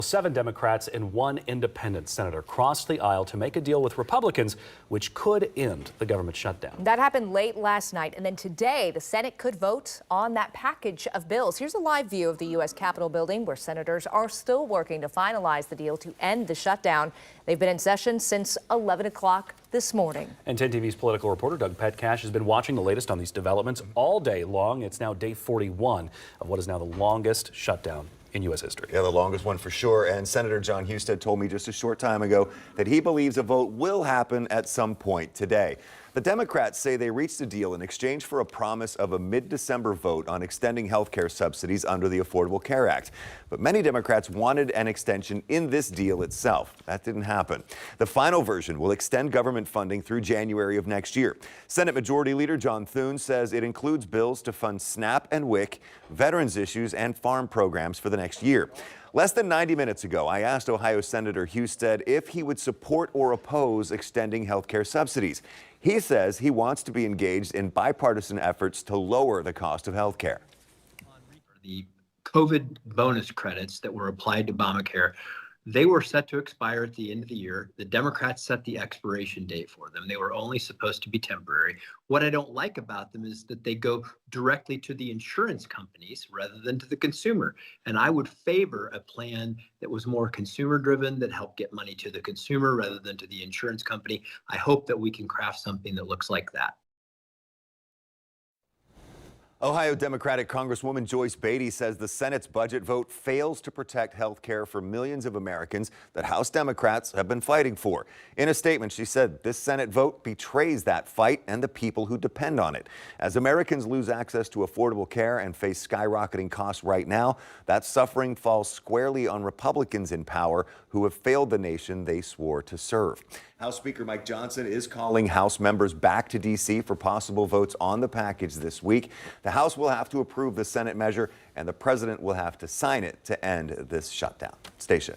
7 Democrats and 1 independent senator crossed the aisle to make a deal with Republicans, which could end the government shutdown. That happened late last night, and then today the Senate could vote on that package of bills. Here's a live view of the U.S. Capitol building, where senators are still working to finalize the deal to end the shutdown. They've been in session since 11 o'clock this morning. And 10 TV's political reporter Doug Petcash has been watching the latest on these developments all day long. It's now day 41 of what is now the longest shutdown in U.S. history. Yeah, the longest one for sure. And Senator John Husted told me just a short time ago that he believes a vote will happen at some point today. The Democrats say they reached a deal in exchange for a promise of a mid-December vote on extending health care subsidies under the Affordable Care Act. But many Democrats wanted an extension in this deal itself. That didn't happen. The final version will extend government funding through January of next year. Senate Majority Leader John Thune says it includes bills to fund SNAP and WIC, veterans issues, and farm programs for the next year. Less than 90 minutes ago, I asked Ohio Senator Husted if he would support or oppose extending health care subsidies. He says he wants to be engaged in bipartisan efforts to lower the cost of health care. The COVID bonus credits that were applied to Obamacare, they were set to expire at the end of the year. The Democrats set the expiration date for them. They were only supposed to be temporary. What I don't like about them is that they go directly to the insurance companies rather than to the consumer. And I would favor a plan that was more consumer driven, that helped get money to the consumer rather than to the insurance company. I hope that we can craft something that looks like that. Ohio Democratic Congresswoman Joyce Beatty says the Senate's budget vote fails to protect health care for millions of Americans that House Democrats have been fighting for. In a statement, she said this Senate vote betrays that fight and the people who depend on it. As Americans lose access to affordable care and face skyrocketing costs right now, that suffering falls squarely on Republicans in power who have failed the nation they swore to serve. House Speaker Mike Johnson is calling House members back to D.C. for possible votes on the package this week. The House will have to approve the Senate measure, and the president will have to sign it to end this shutdown. Station.